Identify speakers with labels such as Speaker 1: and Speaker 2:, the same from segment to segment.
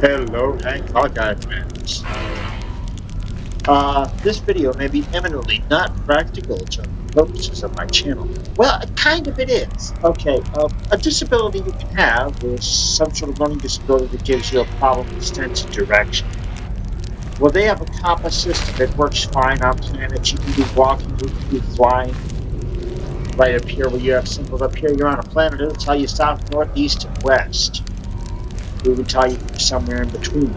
Speaker 1: Hello, Hank Hawkeye fans. This video may be eminently not practical to the purposes of my channel. Well, kind of it is. Okay, a disability you can have is some sort of learning disability that gives you a problem with sense of direction. Well, they have a compass system that works fine on planets. You can be walking, you can be flying. Right up here where you have symbols up here, you're on a planet. It'll tell you south, north, east, and west. It will tell you somewhere in between.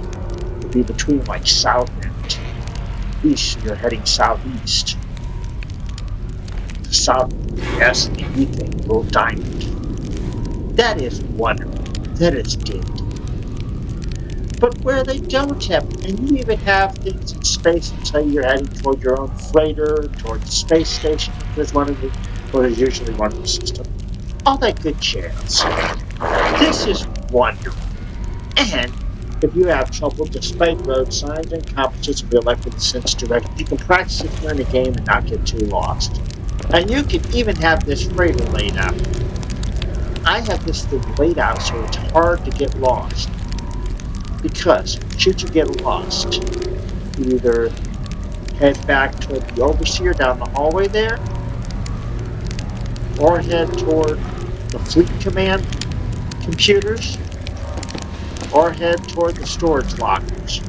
Speaker 1: It'll be between like south and east, you're heading southeast. The south, yes, the ethane, little diamond. That is wonderful. That is good. But where they don't have, and you even have things in space that tell you you're heading toward your own freighter, toward the space station, there's usually one in the system. All that good jazz. This is wonderful. And if you have trouble, despite road signs and compasses will be elected in sense direction, you can practice it here in the game and not get too lost. And you can even have this freighter laid out. I have this thing laid out so it's hard to get lost. Because, should you get lost, you either head back toward the overseer down the hallway there, or head toward the fleet command computers, or head toward the storage lockers,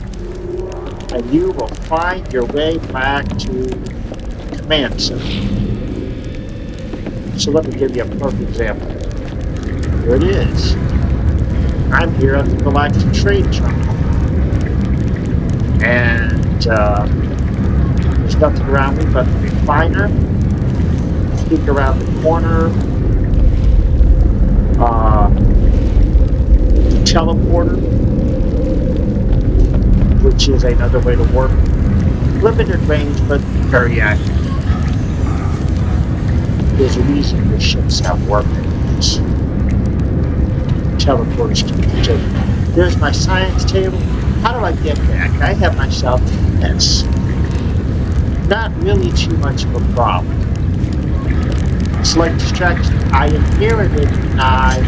Speaker 1: and you will find your way back to the command center. So let me give you a perfect example. Here it is. I'm here at the Galactic Trade Terminal, and there's nothing around me but the refiner, peek around the corner, the teleporter, which is another way to work. Limited range, but very accurate. There's a reason the ships have warp engines. Teleporters can be taken. There's my science table. How do I get back? I have myself this. Not really too much of a problem. Select distraction. I inherited I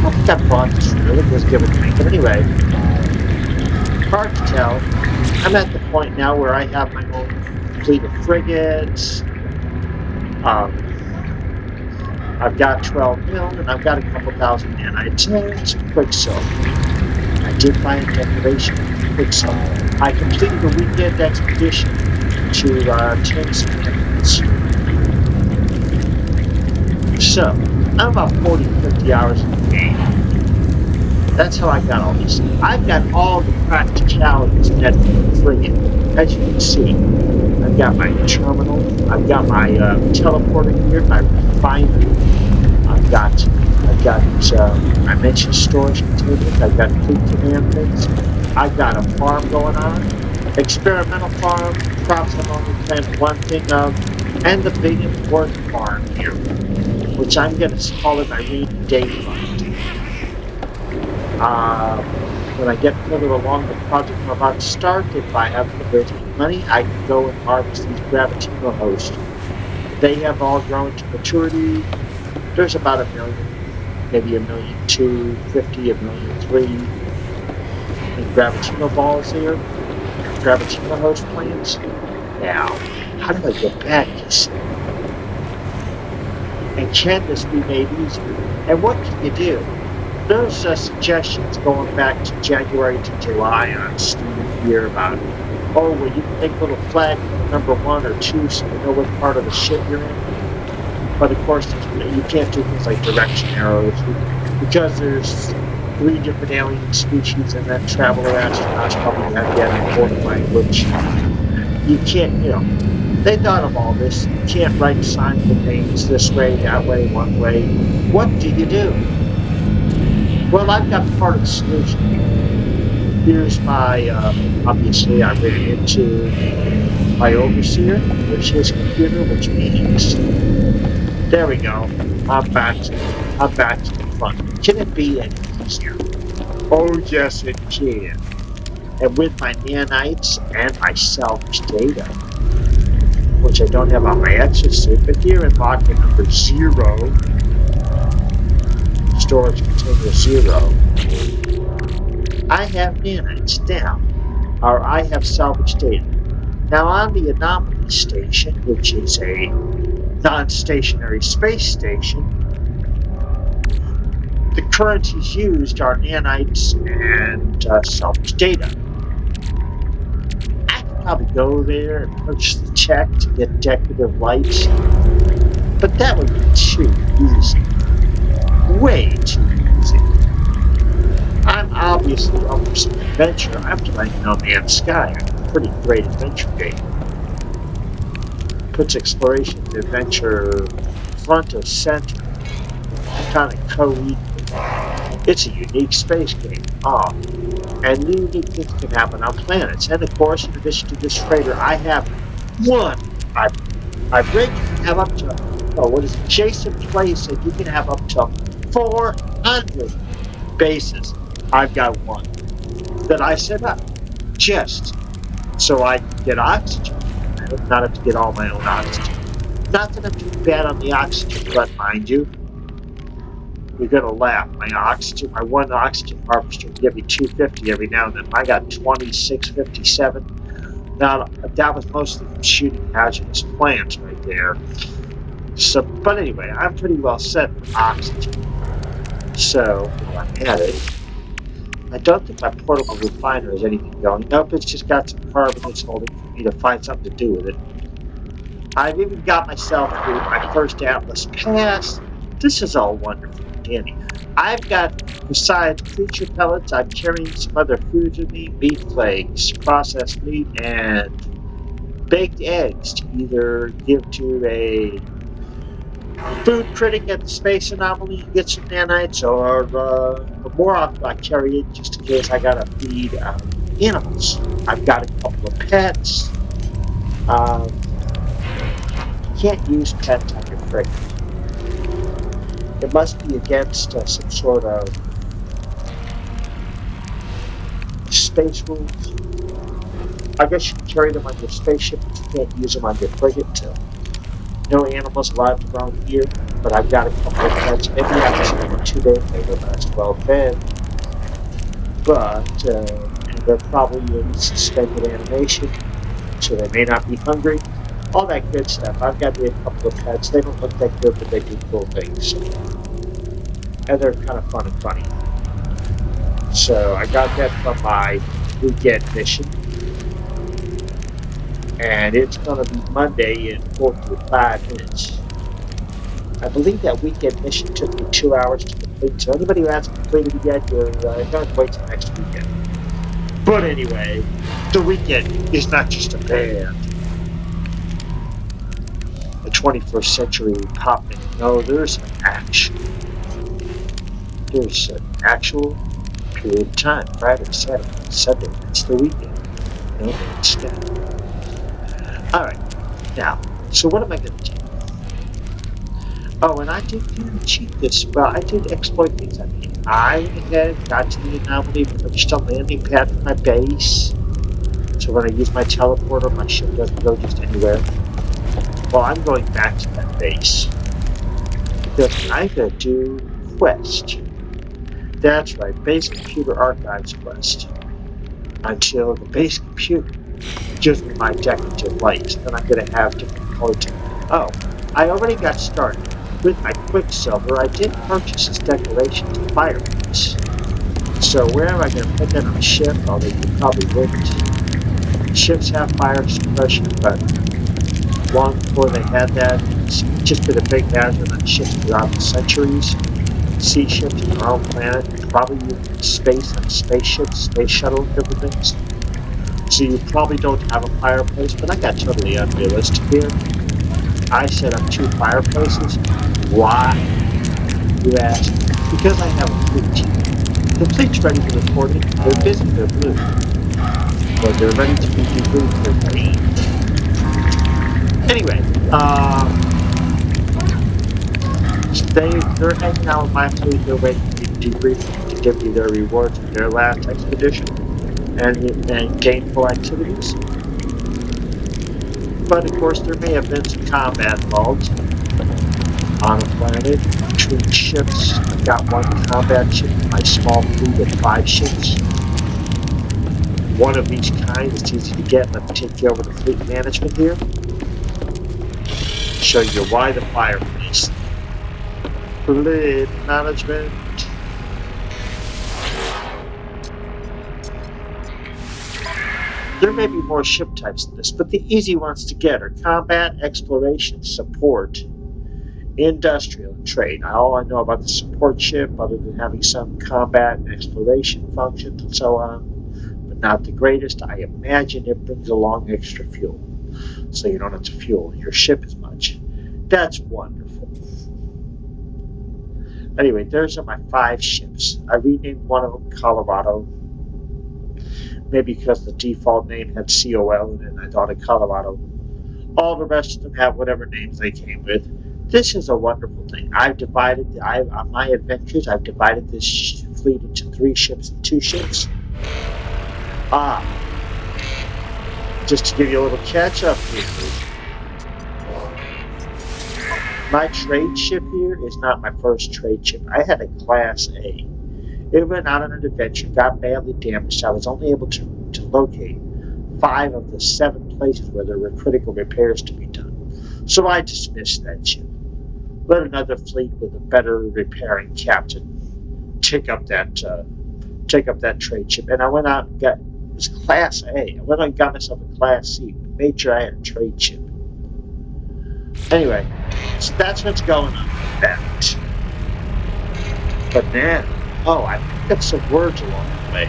Speaker 1: don't think I bought this really, it was given to me. But anyway, hard to tell. I'm at the point now where I have my own fleet of frigates. I've got 12 mil and I've got a couple thousand nanites and some quicksilver. I did find a decoration of quicksilver. I completed a weekend expedition to tame some animals. So, I'm about 40 to 50 hours in the game. That's how I got all this. I've got all the practicalities that the frigate. As you can see, I've got my terminal, I've got my teleporter here, my refiner, I've got I mentioned storage containers, I've got fleet command things, I've got a farm going on, experimental farm, crops I've only planted one thing of, and the big important farm here, which I'm going to call it my rainy day fund. When I get further along the project I'm about to start, if I have the money, I can go and harvest these Gravitino hosts. They have all grown to maturity. There's about 1 million, maybe 1,250,000, 1,300,000 in Gravitino balls here, Gravitino host plants. Now, how do I get back, you see? And can this be made easier? And what can you do? There's suggestions going back to January to July on Steam here about, well, you can take a little flag number 1 or 2 so you know what part of the ship you're in. But of course, you can't do things like direction arrows because there's 3 different alien species and then traveler astronauts probably have yet a fourth language. You can't, they thought of all this. You can't write signs with names this way, that way, one way. What do you do? Well, I've got part of the solution. Here's my, obviously I ran into my overseer. There's his computer, which means, there we go. I'm back to the front. Can it be any easier? Oh, yes, it can. And with my nanites and my salvage data, which I don't have on my exosuit, but here in locker number 0, storage container 0, I have nanites now, or I have salvage data. Now on the Anomaly Station, which is a non-stationary space station, the currencies used are nanites and salvage data. I could probably go there and purchase the check to get decorative lights, but that would be too easy. Way too easy. I'm obviously up for some adventure. I'm playing No Man's Sky, a pretty great adventure game. Puts exploration and adventure front of center, kind of co-equal. It's a unique space game. And new unique things can happen on planets. And of course, in addition to this freighter, I have one. I've read you can have up to, what is it? Jason Play said you can have up to 400 bases. I've got one that I set up just so I can get oxygen. I do not have to get all my own oxygen. Not that I'm too bad on the oxygen front, mind you. You're gonna laugh. My one oxygen harvester will give me 250 every now and then. I got 2657. Now that was mostly from shooting hazardous plants right there. So, but anyway, I'm pretty well set for oxygen. So while I'm at it, I don't think my portable refiner has anything going. Nope, it's just got some carbon it's holding for me to find something to do with it. I've even got myself through my first Atlas pass. This is all wonderful and dandy. I've got, besides creature pellets, I'm carrying some other foods with me, meat flakes, processed meat, and baked eggs to either give to a food critic at the Space Anomaly and get some nanites, or more often I carry it just in case I gotta feed animals. I've got a couple of pets. You can't use pets on your frigate. It must be against some sort of space rules. I guess you can carry them on your spaceship, but you can't use them on your frigate. No animals allowed to roam here, but I've got a couple of pets. Maybe I have to spend 2 days, maybe when I was well fed. But and they're probably in suspended animation, so they may not be hungry. All that good stuff. I've got me a couple of pets. They don't look that good, but they do cool things. And they're kind of fun and funny. So I got that from my weekend mission. And it's going to be Monday in 45 minutes. I believe that weekend mission took me 2 hours to complete. So anybody who hasn't completed it yet, you're going to wait till next weekend. But anyway, the weekend is not just a band. The 21st century pop. No, there's an action. There's an actual period of time. Friday, Saturday, Sunday. It's the weekend. No man's sky. Alright, now, so what am I going to do? Oh, and I did kind of cheat this. Well, I did exploit things. I mean, I went ahead, got to the anomaly, purchased a landing pad for my base. So when I use my teleporter, my ship doesn't go just anywhere. Well, I'm going back to that base. Because I'm going to do quest. That's right, base computer archives quest. Until the base computer gives me my decorative lights. Then I'm going to have different colors. Oh, I already got started. With my Quicksilver, I did purchase this decoration to fireplace. So where am I going to put that on the ship? Although you probably wouldn't. Ships have fire suppression, but long before they had that, it's just been a big hazard on ships throughout the centuries. Sea ships on our own planet, probably using space on spaceships, space shuttle, different things. So you probably don't have a fireplace, but I got totally unrealistic here. I set up 2 fireplaces. Why? You ask. Because I have a fleet. The fleet's ready to report it. They're busy, they're blue. But they're ready to be debriefed, they're green. Anyway, they're hanging out with my fleet, they're waiting for me to debrief to give me their rewards for their last expedition and gainful activities. But of course, there may have been some combat involved on a planet between ships. I've got 1 combat ship in my small fleet of 5 ships. one of each kind. It's easy to get. Let me take you over to fleet management here. Show you why the fireplace. Fleet management. There may be more ship types than this, but the easy ones to get are combat, exploration, support, industrial, and trade. Now, all I know about the support ship, other than having some combat and exploration functions and so on, but not the greatest. I imagine it brings along extra fuel, so you don't have to fuel your ship as much. That's wonderful. Anyway, those are my 5 ships. I renamed one of them Colorado, maybe because the default name had COL in it, and I thought of Colorado. All the rest of them have whatever names they came with. This is a wonderful thing. On my adventures, I've divided this fleet into 3 ships and 2 ships. Just to give you a little catch up here. My trade ship here is not my first trade ship. I had a Class A. It went out on an adventure, got badly damaged. I was only able to locate 5 of the 7 places where there were critical repairs to be done. So I dismissed that ship. Let another fleet with a better repairing captain take up that trade ship. And I went out and got, it was Class A. I went out and got myself a Class C. Made sure I had a trade ship. Anyway, so that's what's going on with that. But now, I picked up some words along the way.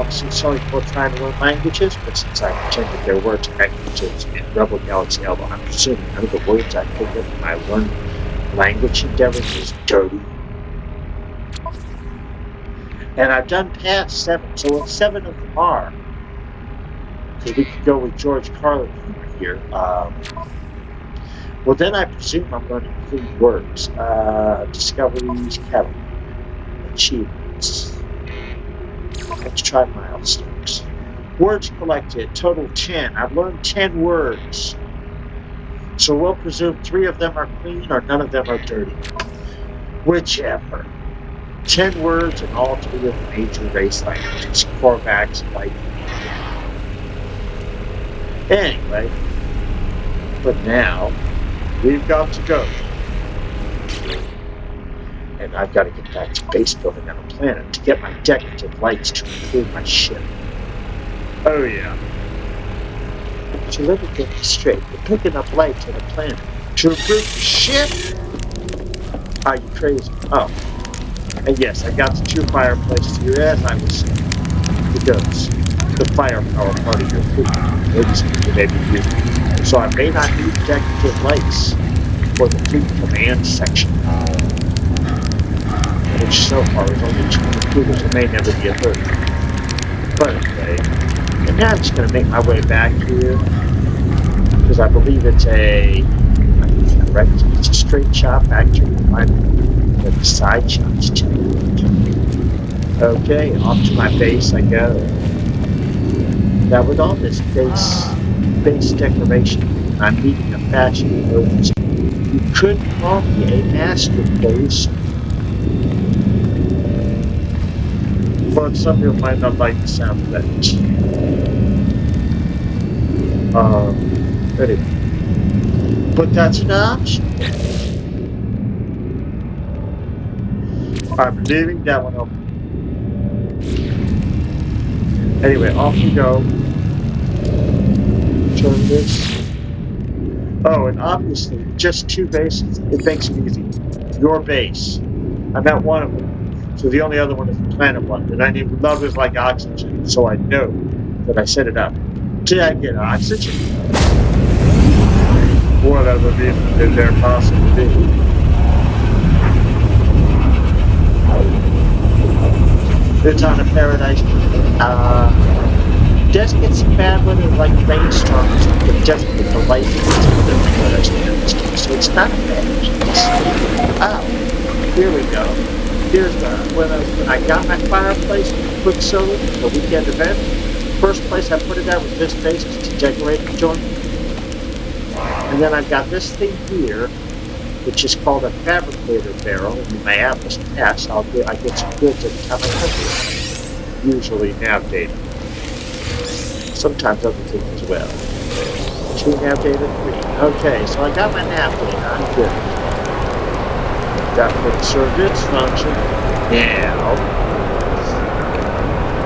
Speaker 1: Since some people are trying to learn languages, but since I pretended there were languages in Rebel Galaxy Alpha, I'm presuming none of the words I picked up in my learning language endeavors is dirty. And I've done past 7, so what 7 of them are, because we could go with George Carlin here. Well, then I presume I'm going to include words, discoveries, catalog, achievements. Let's try milestones. Words collected, total 10. I've learned 10 words. So we'll presume 3 of them are clean or none of them are dirty. Whichever. 10 words in all 3 of the major race languages, Korvax, Light. Anyway, but now we've got to go. And I've got to get back to base building on a planet to get my decorative lights to improve my ship. Oh yeah. So let me get this straight. You're picking up lights on a planet to improve the ship? Are you crazy? Oh. And yes, I got the 2 fireplaces here as I was saying. Because the firepower part of your fleet may be used. So I may not need decorative lights for the fleet command section. Which so far is only 2 computers, it may never be a 3rd. But anyway, and now I'm just going to make my way back here, because I believe it's it's a straight shot back to the side shots too. Okay, off to my base I go. Now with all this base decoration, I'm meeting a fashion emergency. You could call me a master base. But some people might not like the sound of that. Anyway. But that's an option. I'm leaving that one open. Anyway, off we go. Turn this. Oh, and obviously, just 2 bases. It makes it easy. Your base. I'm at one of them. So the only other one is the planet one, and I need love is like oxygen, so I know that I set it up. Did I get oxygen? What other reason could there possibly be? It's on a paradise. Does get some bad weather like rainstorms, but it doesn't get the light paradise. So it's not a bad place. Oh, here we go. Here's when I got my fireplace with Quicksilver for the weekend event. First place I put it at was this base to decorate the joint. And then I've got this thing here, which is called a fabricator barrel. In my Atlas pass, I get some goods every time I come here. usually nav data. Sometimes other things as well. 2 nav data, 3. Okay, so I got my nav data. I'm good. That would serve its function. Now,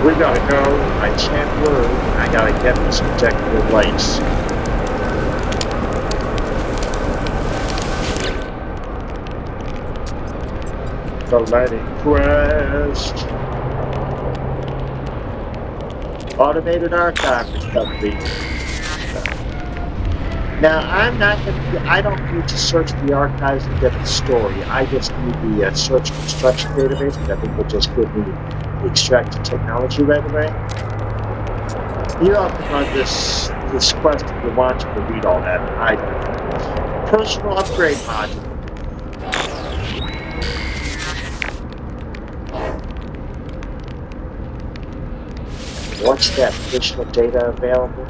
Speaker 1: we gotta go. I can't word. I gotta get this objective lights. The lighting quest. Automated archive recovery. Now, I don't need to search the archives to get the story. I just need the search construction database, because I think will just give me the extracted technology right away. You all can run this quest if you want to read all that. I don't. Personal upgrade module. What's that additional data available?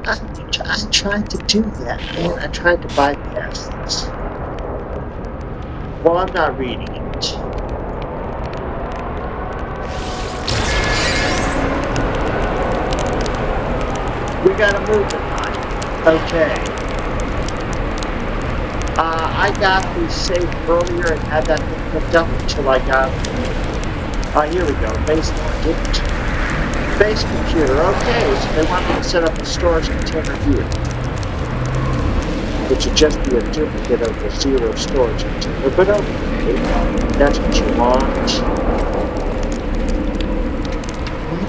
Speaker 1: I'm trying to do that, man. I tried to bypass this. Well, I'm not reading it. We gotta move it, Mike. Okay. I got the safe earlier and had that thing hooked up until I got... here we go. Base one, didn't. Base computer. Okay, so they want me to set up a storage container here, which would just be a duplicate of the 0 storage container, but okay, that's what you want.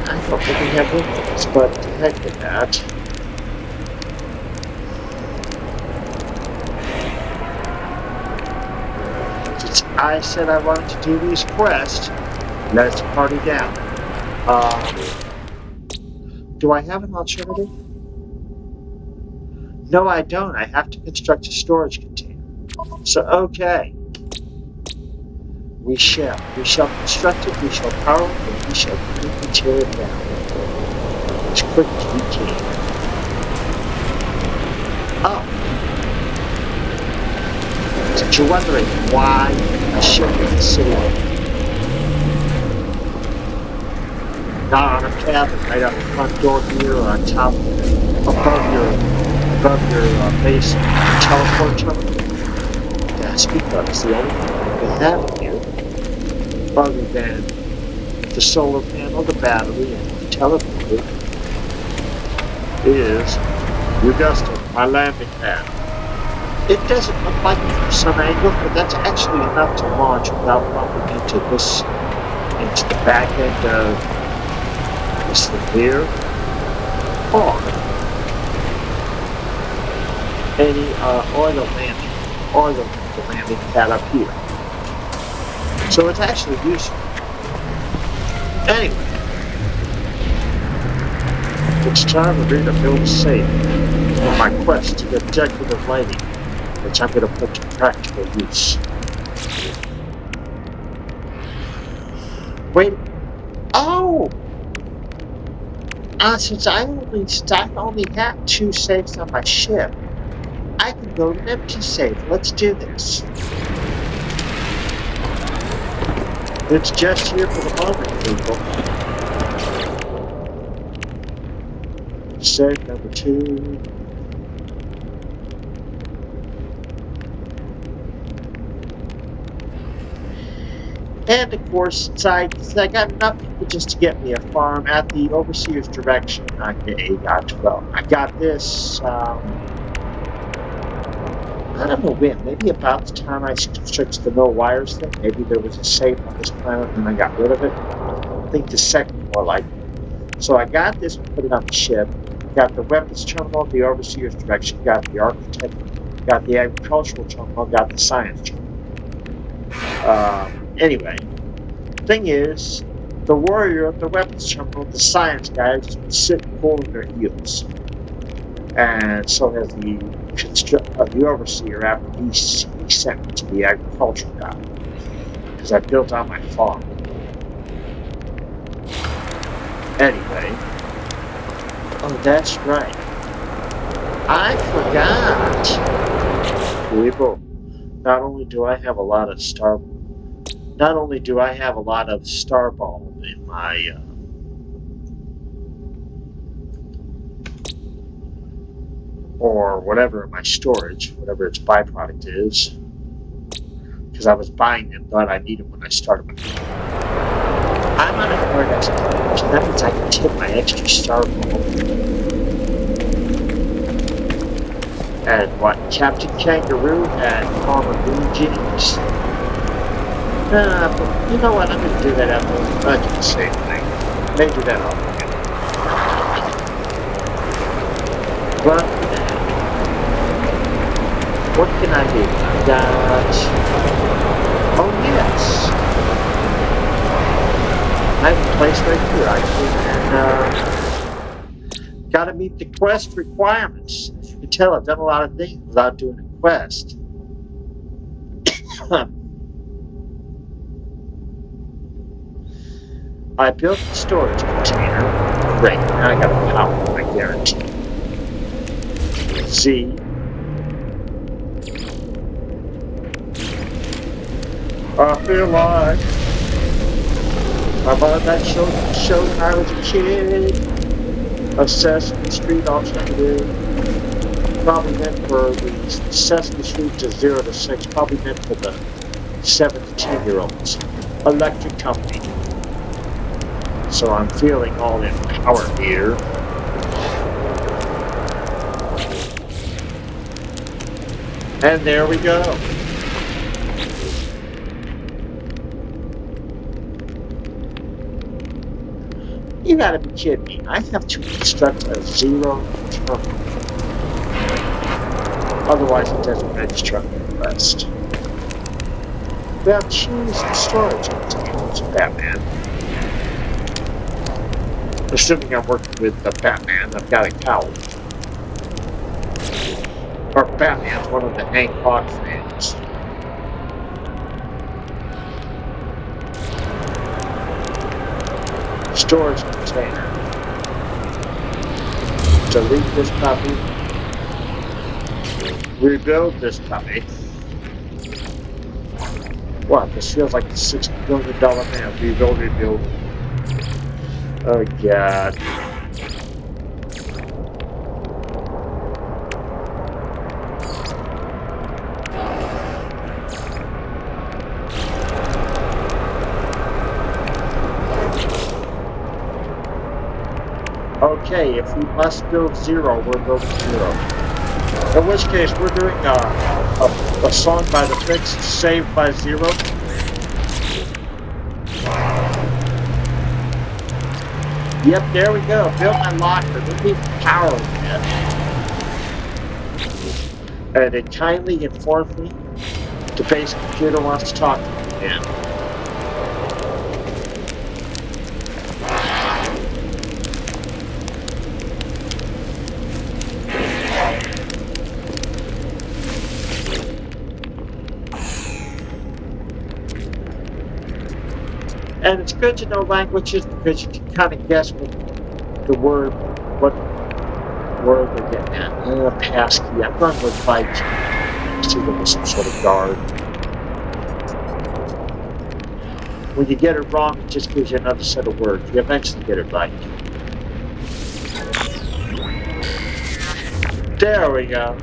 Speaker 1: I don't really have inputs, but the heck with that. Since I said I wanted to do these quests, let's party down. Do I have an alternative? No, I don't. I have to construct a storage container. So, okay. We shall construct it, we shall power it, and we shall quickly tear it down. As quick as we can. Oh. Since you're wondering why a ship is sitting not on a cabin, right on the front door here, or on top, above your base teleport terminal. That's because the only thing we have here, other than the solar panel, the battery, and the teleporter, is, you guessed it, my landing pad. It doesn't look like it from some angles, but that's actually enough to launch without bumping into the back end of this thing here, or any the landing pad up here. So it's actually useful. Anyway, it's time for me to build a safe for my quest to get decorative lighting, which I'm going to put to practical use. Wait. Oh! Since I only have 2 safes on my ship, I can build an empty safe. Let's do this. It's just here for the moment, people. Safe number 2. And of course, since I got enough people just to get me a farm at the overseer's direction, I got this, I don't know when, maybe about the time I switched the no wires thing. Maybe there was a safe on this planet and I got rid of it. I think the second more likely. So I got this and put it on the ship. Got the weapons terminal at the overseer's direction, got the architect, got the agricultural terminal, got the science terminal. Anyway, thing is, the warrior at the weapons terminal, the science guy, just been sitting pulling their heels. And so has the overseer after he sent me to the agricultural guy. Because I built out my farm. Anyway. Oh, that's right. I forgot. People, not only do I have a lot of starball in my or whatever my storage, whatever its byproduct is, because I was buying them, thought I need them when I started. I'm on a hard exploration. That means I can tip my extra star ball. And what? Captain Kangaroo and Farmer Blue Jeans. But you know what? I'm going to do that after. I do the same thing. Maybe that off again. But what can I do? I got. Oh, yes. I have a place right here. I can. Got to meet the quest requirements. As you can tell, I've done a lot of things without doing a quest. I built the storage container. Great, now I got a power, I guarantee. Z. I feel like I'm on that show when I was a kid. A Sesame Street alternative. Probably meant for the Sesame Street to 0 to 6. Probably meant for the 7 to 10-year-olds. Electric company. So I'm feeling all in power here. And there we go. You gotta be kidding me. I have to construct a 0 terminal. Otherwise it doesn't register on the request. Well, choose the storage containers, Batman. Assuming I'm working with the Batman, I've got a cowl. Or Batman's one of the Hank Hawk fans. Storage container. Delete this puppy. Rebuild this puppy. What? This feels like the $6 billion man. Rebuild. Oh, God. Okay, if we must build 0, we're building 0. In which case, we're doing a song by the Fix, Saved by 0. Yep, there we go. Built my locker. We need power again. And it kindly informed me the base computer wants to talk to me again. And it's good to know languages because you can kind of guess what word they're getting at. Passkey. I'm going with 5G. See there was some sort of guard. When you get it wrong, it just gives you another set of words. You eventually get it right. There we go.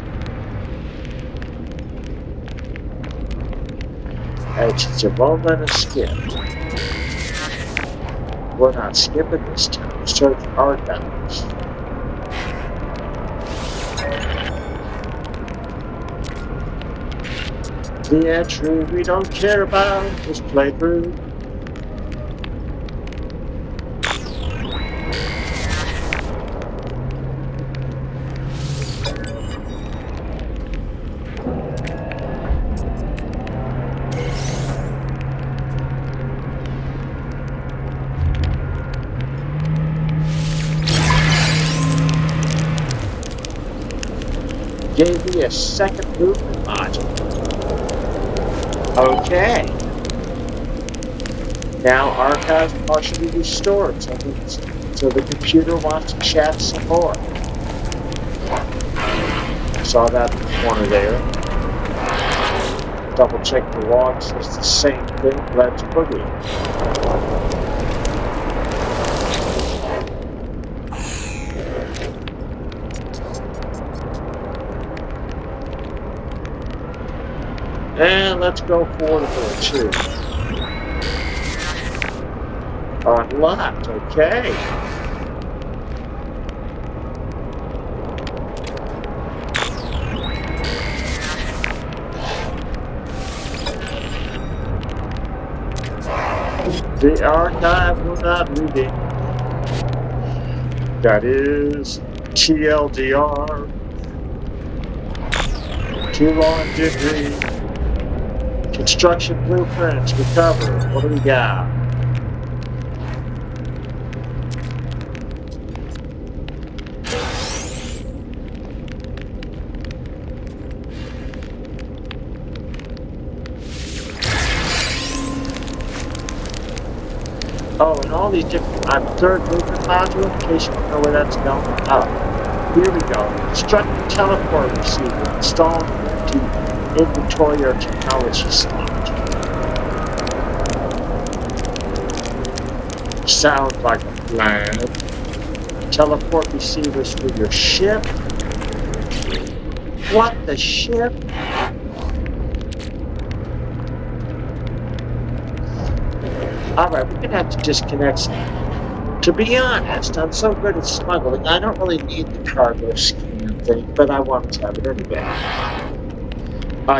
Speaker 1: It's a roll and a skip. We're not skipping this time. Search archives. The entry we don't care about is playthrough. Gave me a second movement module. Okay. Now archives partially restored, so the computer wants to chat some more. Saw that in the corner there. Double check the logs, it's the same thing. Let's boogie. And let's go for the door two. Unlocked, okay. The archive will not read it. That is TLDR. Too long did read. Construction blueprints recovered. What do we got? Oh, and all these different, third movement module, in case you don't know where that's going. Oh, here we go. Construct a teleport receiver. Install the inventory or technology slot. Sounds like a plan. Teleport receivers for your ship. What, the ship? Alright, we're gonna have to disconnect some. To be honest, I'm so good at smuggling, I don't really need the cargo scan thing, but I wanted to have it anyway.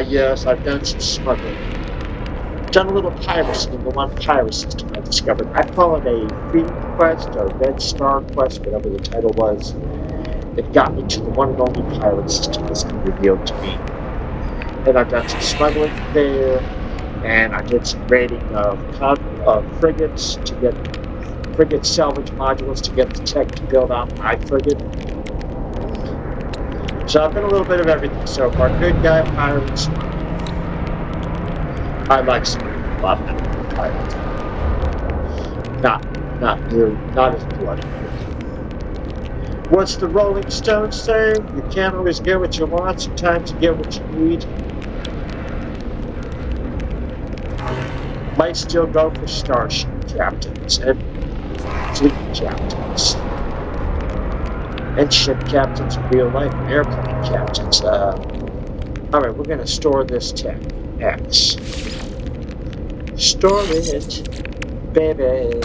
Speaker 1: Yes, I've done some smuggling. Done a little piracy in the one pirate system I discovered. I call it a Freedom Quest or Red Star Quest, whatever the title was. It got me to the one and only pirate system that's been revealed to me. And I've done some smuggling there, and I did some raiding of frigates to get frigate salvage modules to get the tech to build out my frigate. So I've done a little bit of everything so far. Good guy, pirate, smuggling. I like smuggling a lot better than pirate. Not as bloody. What's the Rolling Stones say? You can't always get what you want, sometimes you get what you need. Might still go for starship captains and fleet captains. And ship captains in real life, and airplane captains. Alright, we're gonna store this tech. X. Store it, baby.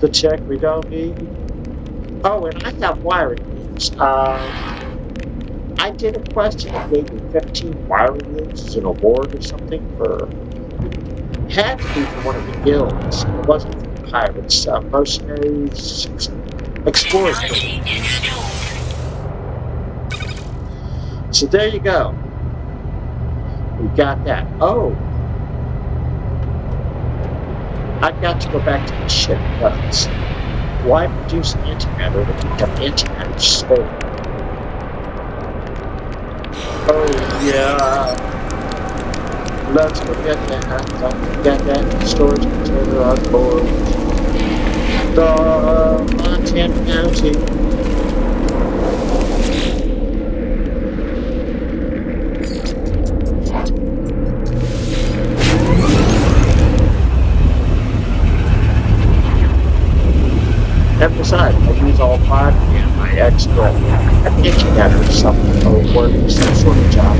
Speaker 1: The tech we don't need. Oh, and I have wiring needs. I did a quest that gave me 15 wiring needs as an award or something for. Had to be for one of the guilds. It wasn't for the pirates. Mercenaries, explorers. So there you go. We got that. Oh, I've got to go back to the ship because why produce antimatter when you have antimatter spare? Oh yeah. Let's forget that. Don't forget that storage container on board. The Montana Mounty. And besides, I use all 5 and my extra antimatter or something, or working some sort of job.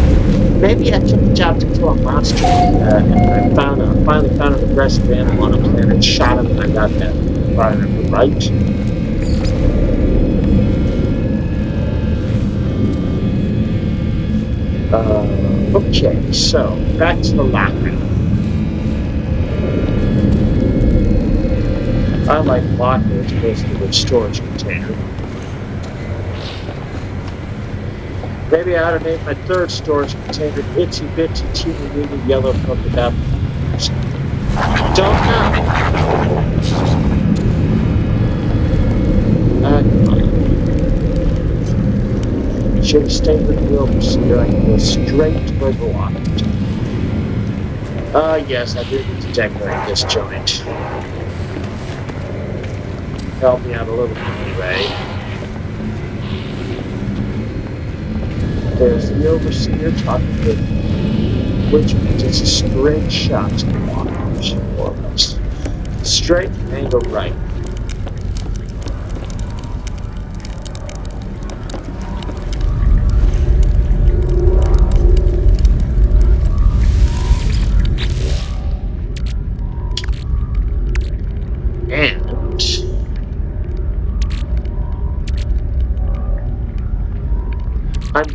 Speaker 1: Maybe I took a job to kill a monster, and I finally found an aggressive animal on a planet, shot him, and I got that. If I remember right. Okay, so back to the locker. I like locker, it's basically a storage container. Maybe I ought to name my third storage container Itsy Bitsy Teeny Weeny Yellow Polka Dot or something. Don't know. Should have stayed with the overseer. I can go straight to where the locker. Yes, I do need to decorate this joint. Help me out a little bit anyway. There's the overseer talking with me, which means it's a straight shot to the water, more or less. Straight angle right.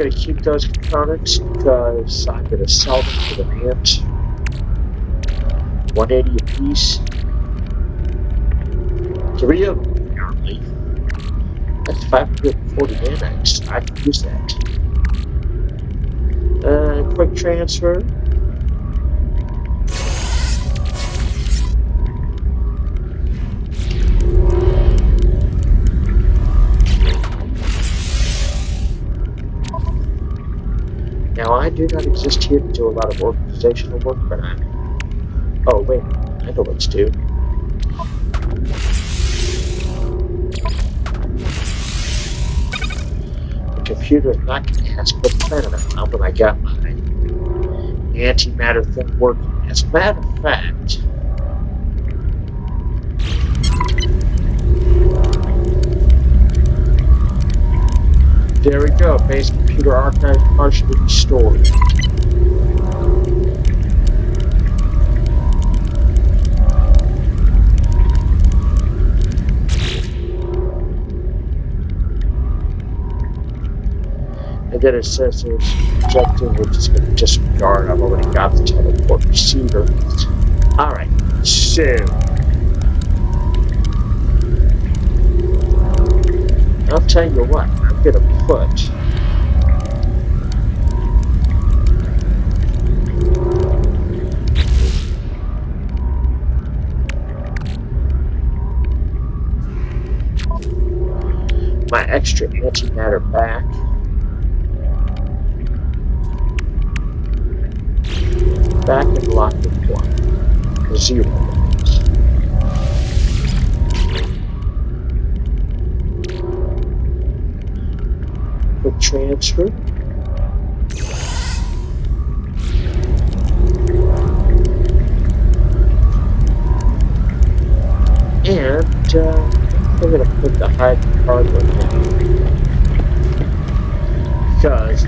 Speaker 1: going to keep those components because I'm going to sell them for the ant. 180 apiece. 3 of them, apparently. That's 540 nanites. I can use that. Quick transfer. Now, I do not exist here to do a lot of organizational work, but I'm... Oh, wait. I know what to do. The computer is not going to ask what planet I'm on when I got my antimatter thing working. As a matter of fact... There we go. Base computer archive partially restored. And then it says there's objective, which is going to disregard. I've already got the teleport receiver. Alright, so... I'll tell you what, I'm going to put... my extra antimatter back. Back in locker 1. 0. Quick transfer. And I'm going to put the hardware in. Because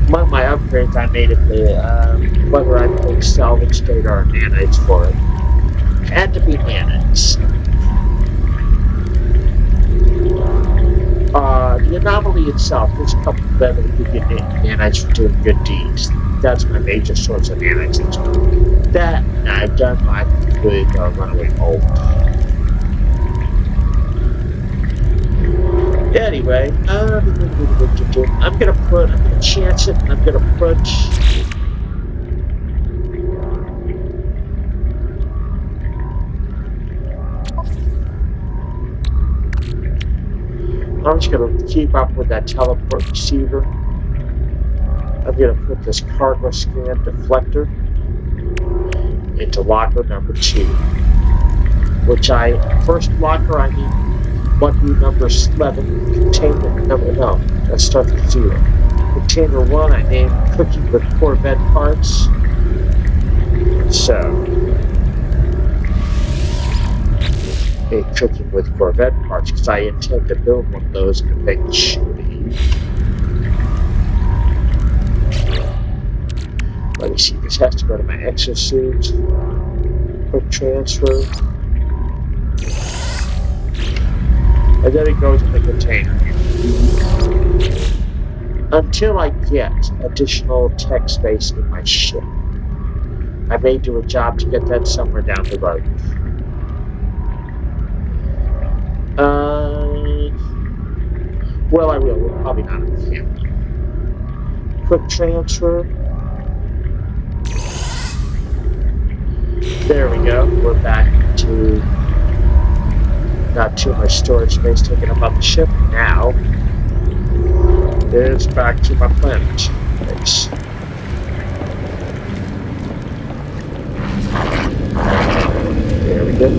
Speaker 1: among my upgrades I made it the whether I put salvage data or nanites for it. Had to be nanites. The anomaly itself, there's a couple of them that give you nanites for doing good deeds. That's my major source of nanites. That, and I've done my good runaway mold. Anyway, I'm gonna chance it, and I'm gonna put... I'm just going to keep up with that teleport receiver. I'm going to put this cargo scan deflector into locker number 2. Which first locker I need 1U number 11, container number, no, that starts with 0. Container 1 I named Cooking with Corvette Parts. So... cooking with Corvette parts because I intend to build one of those eventually. Let me see, this has to go to my exosuit. Quick transfer. And then it goes in the container. Until I get additional tech space in my ship. I may do a job to get that somewhere down the road. Well, I will. We're probably not in the family. Quick transfer. There we go. We're back to not too much storage space taken up on the ship. Now it's back to my planet base. There we go.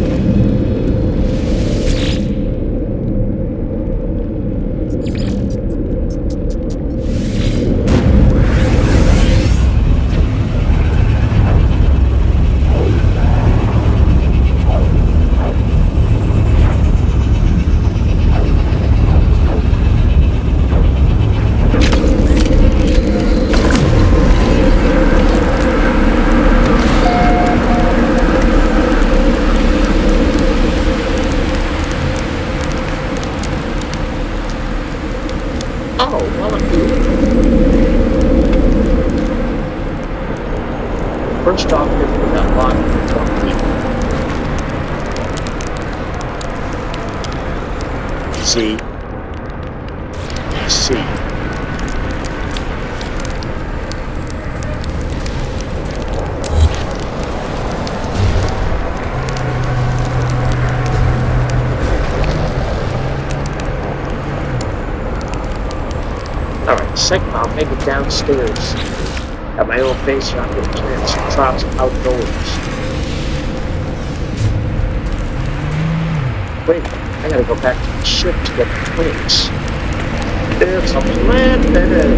Speaker 1: First off, if we got locked in C. Alright, second I'll make it downstairs. At my own base here, I'm going to plant some crops outdoors. Wait, I gotta go back to the ship to get the plants. It's a plant minute!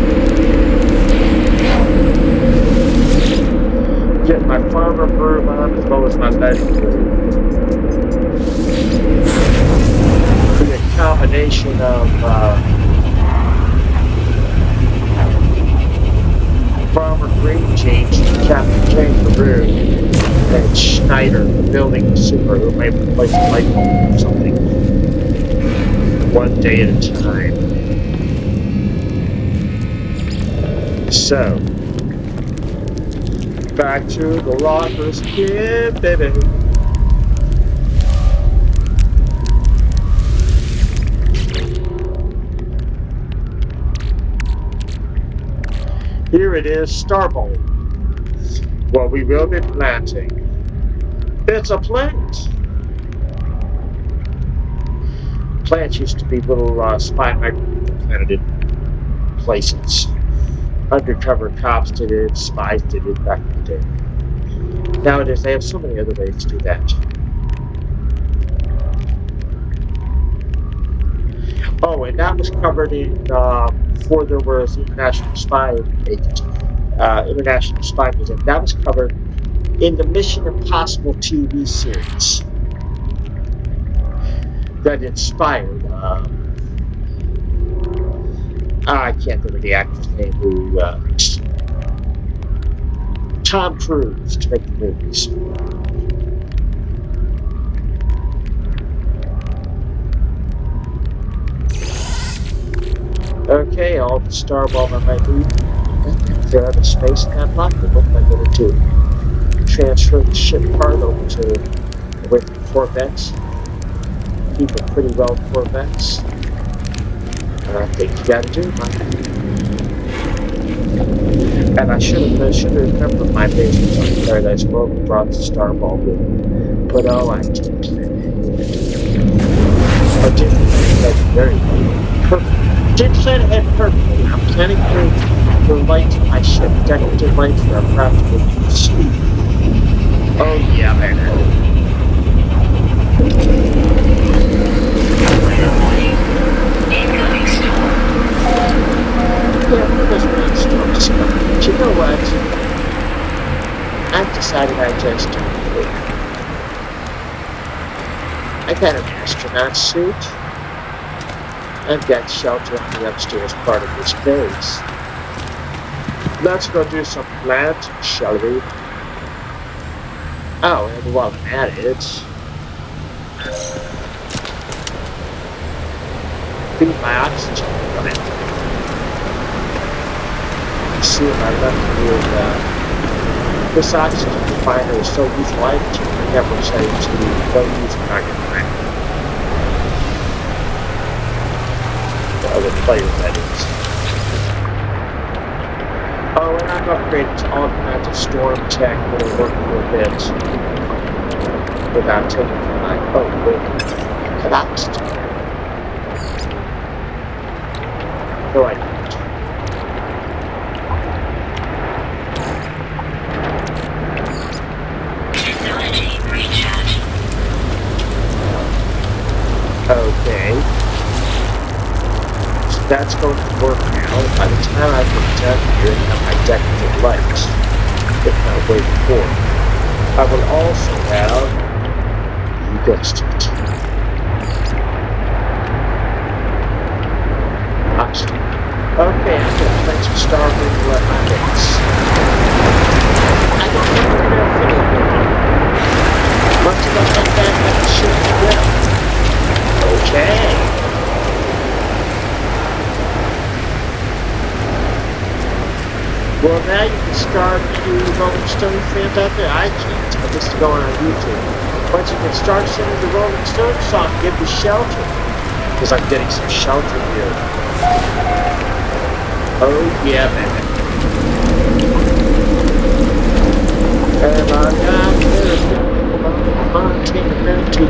Speaker 1: Get my farmer broom on as well as my lighting broom. Be a combination of Farmer Green Change, Captain Kangaroo, and Schneider, the building super, who may replace a light bulb or something. One day at a time. So, back to the rockers again, baby. Here it is, Starbolt. What we will be planting. It's a plant. Plants used to be little spy microbes planted in places. Undercover cops did it, spies did it back in the day. Nowadays, they have so many other ways to do that. Oh, and that was covered in, before there was the International Spy Agent, International Spy Museum. That was covered in the Mission Impossible TV series that inspired, I can't think of the actor's name who, Tom Cruise to make the movies. Okay, all the Starball I might need. Clear out of space and unlock it. What am I going to do? Transfer the ship part over to away from Corvettes. Keep it pretty well Corvettes. And I think you got to do, Mike. And I should have remembered my base was on Paradise World and brought the Starball with me. But oh, I didn't plan it. I didn't plan it very well. Perfect. Did plan ahead perfectly. I'm planning for lights in my ship, decorative lights for our practical use. Oh yeah, man.
Speaker 2: Incoming storm.
Speaker 1: Yeah, there's been storms coming. But you know what? I've decided I just don't care. I got an astronaut suit. I've got shelter on the upstairs part of this base. Let's go do some planting, shall we? Oh, and while I'm at it, feed my oxygen coming. See if I left with this oxygen refiner is so useful. I never say to go use it back in the night. Other players, that is. Oh, and I've upgraded to all kinds of storm tech that will work for a bit without taking from my collapsed. No, I didn't.
Speaker 2: Technology recharge.
Speaker 1: Okay. That's going to work now. By the time I get done here and have my decorative lights, if not way before, I will also have, you guessed it, oxygen. Okay, I'm going to place a starboard to let my base. I don't think we're going to finish it. Once I get back at the ship to go. Okay. Well, now you can start start any Rolling Stone fans out there? I can't. I just go on YouTube. But you can start singing the Rolling Stone song, Give Me Shelter. Because I'm getting some shelter here. Oh yeah, man. And I got this Montana Mounty.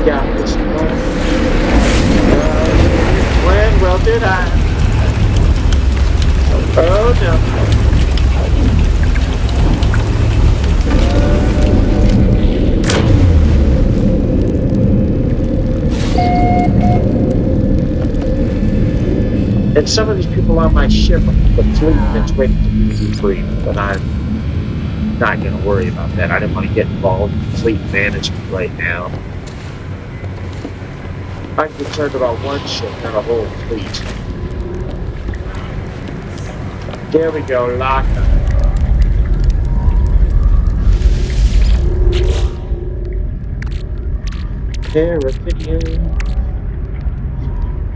Speaker 1: Got this one. When well did I? Oh no. And some of these people on my ship are the fleet that's waiting to be free, but I'm not going to worry about that. I didn't want to get involved in fleet management right now. I'm concerned about one ship, not a whole fleet. There we go, lock up. Caribbean.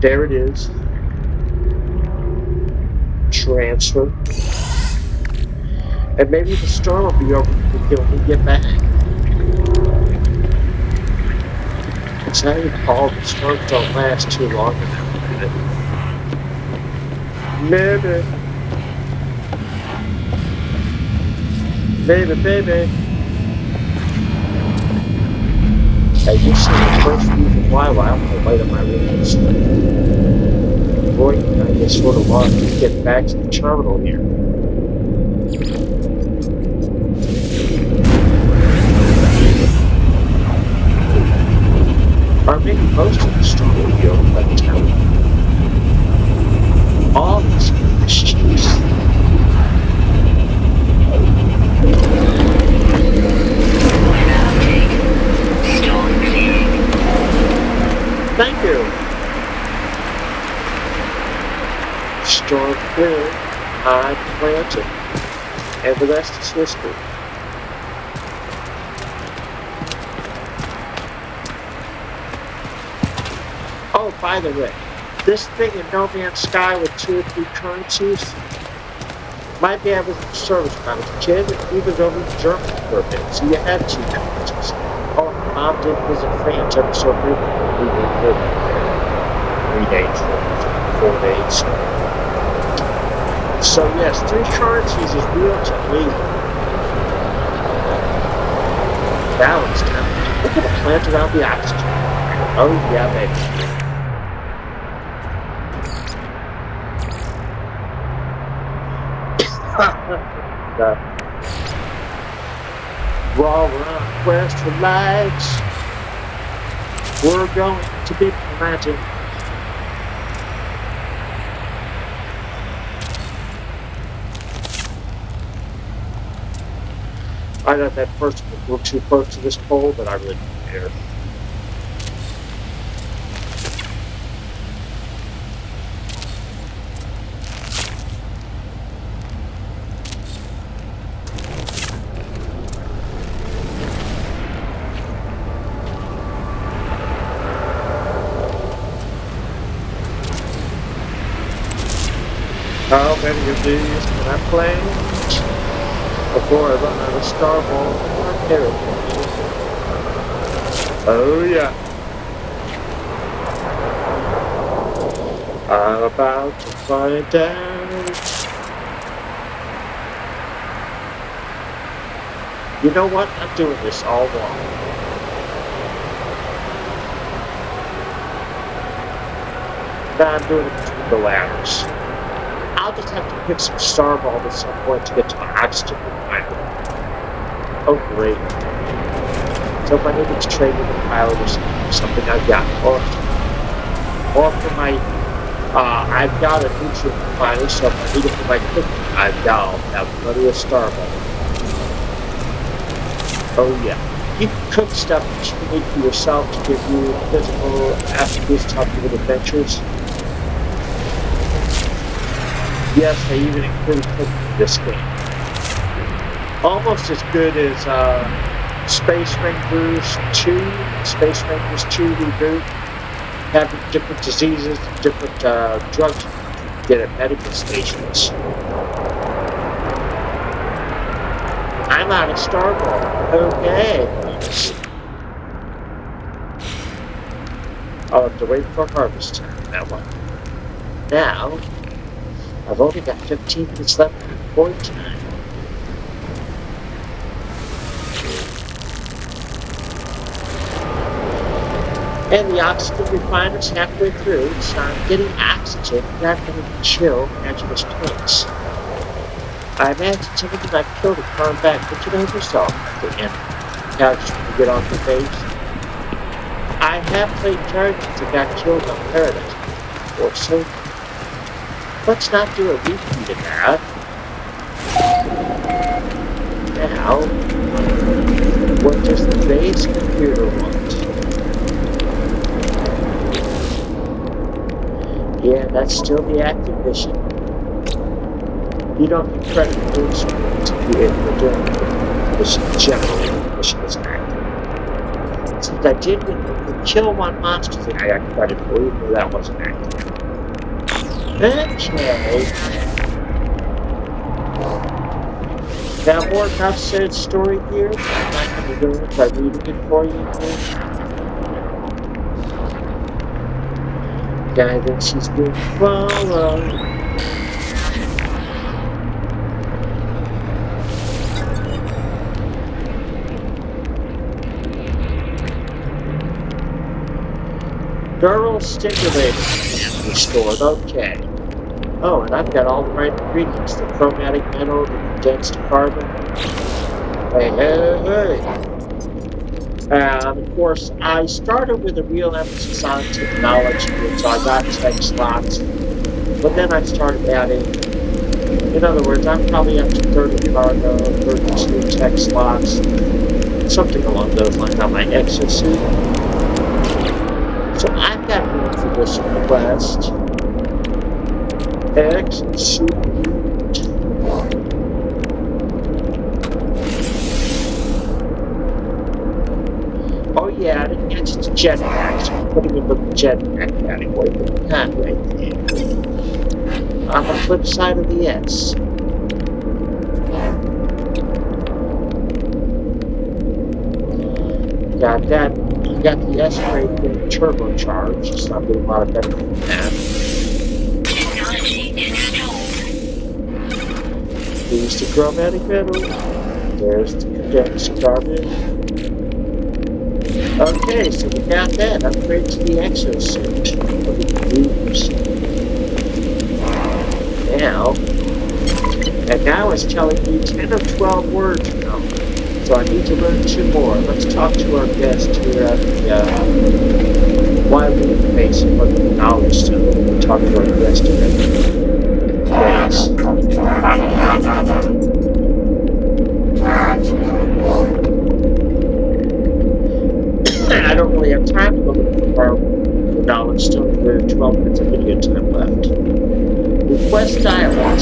Speaker 1: There it is. Transfer. And maybe the storm will be over when we get back. It's not even called, the storms don't last too long enough. Maybe. Baby. Hey, you've seen the first view from Wawa on the light of my windows. Boy, I get sort of lost to get back to the terminal here. Or maybe most of the storm will be over by the time. All these mischiefs. Thank you. Storm clear, I'm planted, and the rest is history. Oh, by the way, this thing in No Man's Sky with 2 or 3 currencies might be able to service when I was a kid, even over in Germany for a bit, so you had 2 currencies. Oh, Mom did visit France ever so frequently. We were living there 3 days, 4 days. So yes, 3 currencies is real to me. Balanced, huh? Look at the plant around the oxygen. Oh yeah, baby. While we're on a quest for lights, we're going to be planting. I thought that first one was a little too close to this pole, but I really don't care. How many of these can I play before I run out of Starball or characters? Oh yeah. I'm about to find out. You know what? I'm doing this all wrong. Now I'm doing it between the ladders. I'll just have to pick some Starball at some point to get to my oxygen refinery. Oh great. So if I need to trade with a pilot or something I've got. Or for my, I've got a nutrient refiner, so if I need it for my cooking, I've got plenty of Starball. Oh yeah. You can cook stuff that you can make for yourself to give you physical attributes to help you with adventures. Yes, they even include cooking in this game. Almost as good as Space Rangers 2 reboot, having different diseases, different drugs you can get at medical stations. I'm out of starboard. Okay. I'll have to wait for harvest time that one. Now, I've only got 15 minutes left in port time. And the oxygen refiner's halfway through, so I'm getting oxygen without having to chill hazardous tanks. I imagine somebody might kill the car back, but you know yourself at the end. Now just want to get off the base. I have played characters that got killed on Paradise before, so let's not do a repeat of that. Now, what does the base computer want? Yeah, that's still the active mission. You don't get credit for doing something if you're doing this generally mission is active. Since I did the kill one monster thing, I got credit for even though that wasn't active. Okay. Now more about said story here. I'm not going to do it by reading it for you here. Guy thinks he's being followed. Neural stimulator restored. Okay. Oh, and I've got all the right ingredients. The chromatic metal, the condensed carbon. Hey, hey, hey. Of course, I started with a real emphasis on technology, so I got tech slots. But then I started adding, in other words, I'm probably up to 30 cargo, 32 tech slots, something along those lines on my exosuit. So I've got room for this quest. Exosuit. Oh yeah, I didn't get to jetpack, so I'm putting him in the jetpack category, but not right there. On the flip side of the S. Got that. You got the S-ray being turbocharged, so I'm getting a lot of benefit from that.
Speaker 2: Technology installed.
Speaker 1: Here's the chromatic metal. There's the condensed carbon. Okay, so we got that. Upgrade to the exosuit. What we can use. Now, and now it's telling me 10 or 12 words now. So I need to learn 2 more. Let's talk to our guest here at the Wyoming base and look at the knowledge center. We'll talk to our guest here at the base. I don't really have time to go look for our knowledge stone. There's 12 minutes of video time left. Request dialogue.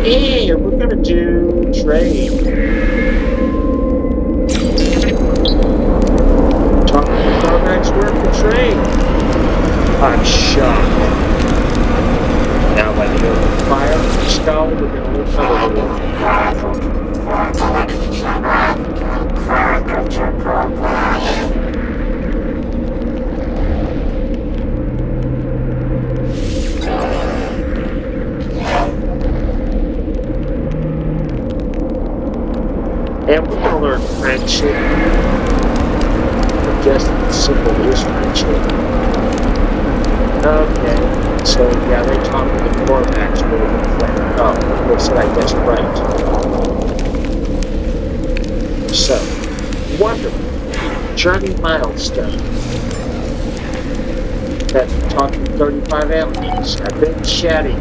Speaker 1: And we're gonna do trade. Talking to Carmack's work for trade. I'm shocked. Now by the open fire from the skull, we're gonna look for the and we're going to learn friendship. I guess the simple is friendship. Okay, so yeah, they talk to the Corvax with a friend. Oh, of course, I guess right. So, wonderful. Journey milestone. That talking 35 aliens. I've been chatting.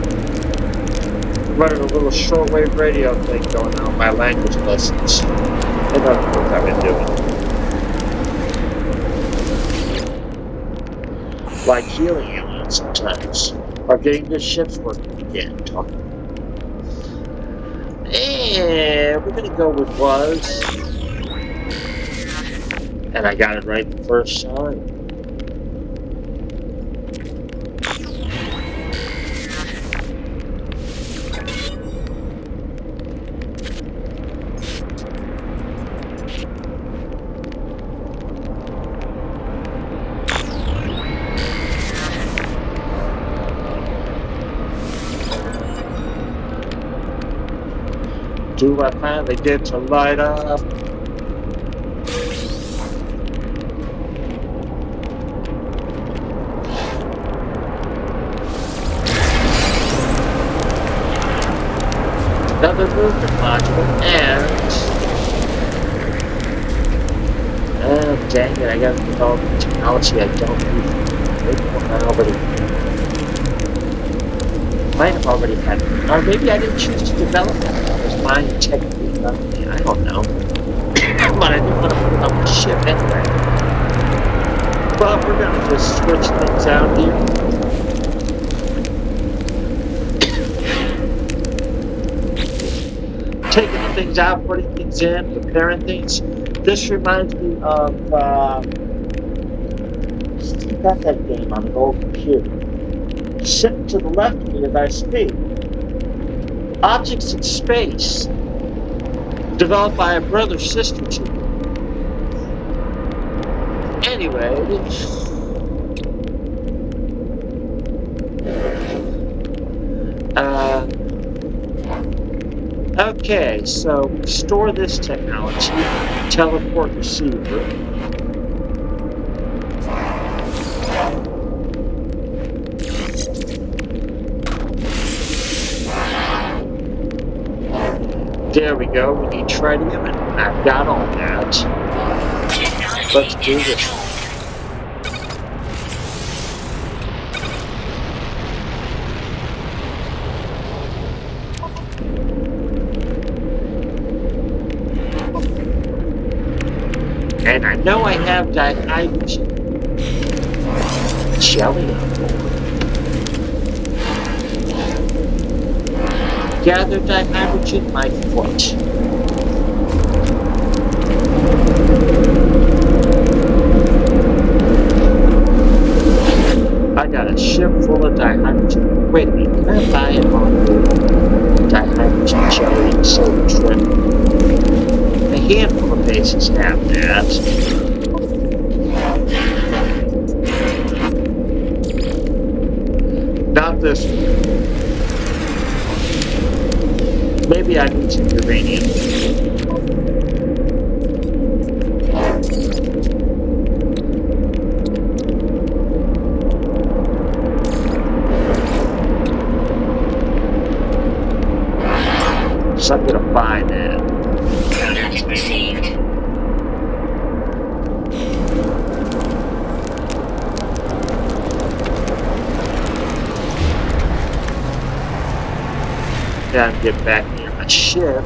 Speaker 1: Running a little shortwave radio thing going on my language lessons. And that's what I've been doing. Like healing aliens sometimes. Or getting the ships working again. Talking. And we're gonna go with was. And I got it right the first time. Do I finally get to light up? Another movement module, and oh dang it, I gotta develop technology I don't need. Maybe I already might have already had it. Or maybe I didn't choose to develop it. It was mine technically above me. I don't know. But I didn't want to put it on the ship anyway. Well, we're gonna just switch things out here. Taking things out, putting things in, repairing things. This reminds me of you got that game on an old computer. Sitting to the left of me as I speak. Objects in space, developed by a brother-sister to me. Anyway, okay, so we store this technology, teleport receiver. There we go, we need tritium, and I've got all that. Let's do this. And I know I have dihydrogen jelly on board. Gather dihydrogen, my foot. I got a ship full of dihydrogen. Wait a minute, can I buy it on dihydrogen jelly and silver trim? A handful of bases have that. Not this one. Maybe I need some uranium. So I'm gonna buy that.
Speaker 2: Coordinates received.
Speaker 1: Gotta get back near my ship.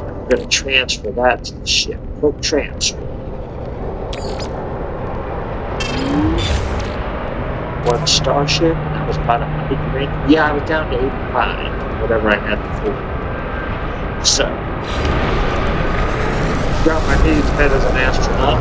Speaker 1: I'm gonna transfer that to the ship. Quick transfer. One starship, and that was about 100 uranium. Yeah, I was down to 85, whatever I had before. So, got my needs met as an astronaut.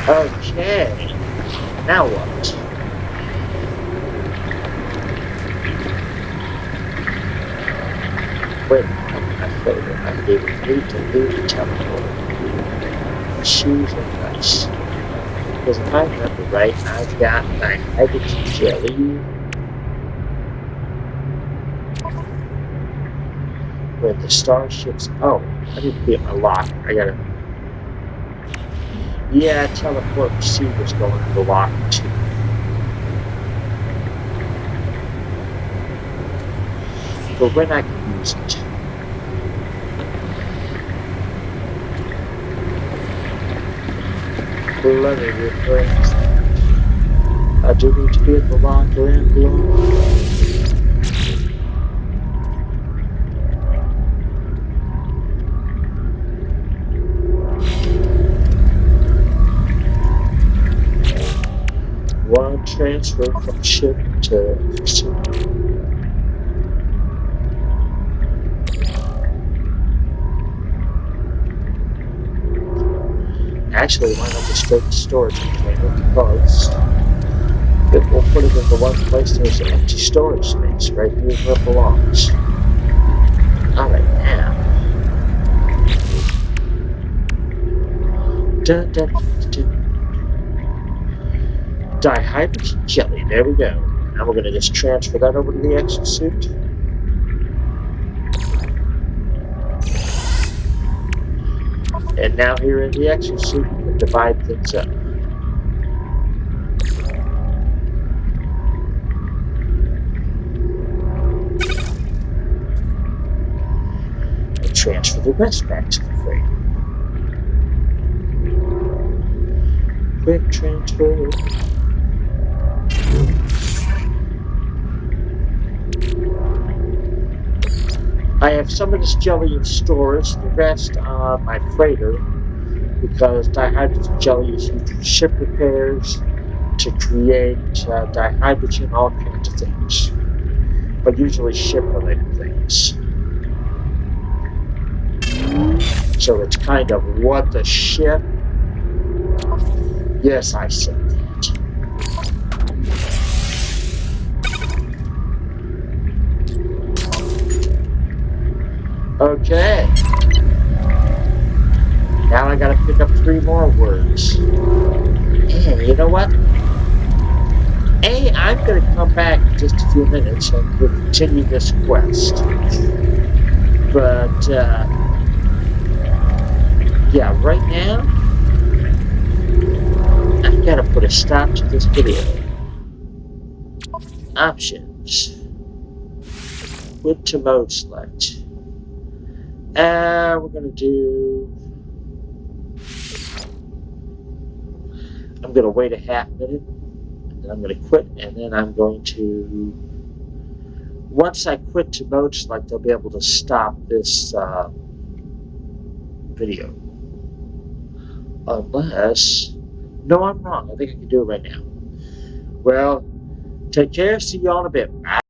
Speaker 1: Okay, now what? Wait, I failed it. I gave it 8 to lose the teleport. Choose a price. Because if I remember right, I've got my hydrogen jelly. With the starships. Oh, I need to be at my locker. I gotta. Yeah, teleport receiver's going to the locker too. But when I can use it. Let me rephrase that. I do need to be at the locker and belong. transfer from ship to facility. Actually, why not just straight to storage container? Because it will put it into one place. There's an empty storage space right here where it belongs. Alright, now. Dun, dun, dun, dun. Dihydrogen jelly. There we go. Now we're going to just transfer that over to the exosuit. And now here in the exosuit, we can divide things up. And transfer the rest back to the frame. Quick transfer. I have some of this jelly in storage, the rest on my freighter, because dihydrogen jelly is used for ship repairs, to create dihydrogen, all kinds of things, but usually ship-related things. So it's kind of what the ship. Yes, I said that. Okay. Now I gotta pick up 3 more words. And you know what? I'm gonna come back in just a few minutes and we'll continue this quest. But, yeah, right now, I gotta put a stop to this video. Options. Quit to mode select. We're gonna do. I'm gonna wait a half minute, and then I'm gonna quit, and then I'm going to. Once I quit to mode select, I'll be able to stop this video. Unless. No, I'm wrong. I think I can do it right now. Well, take care. See you all in a bit. Bye.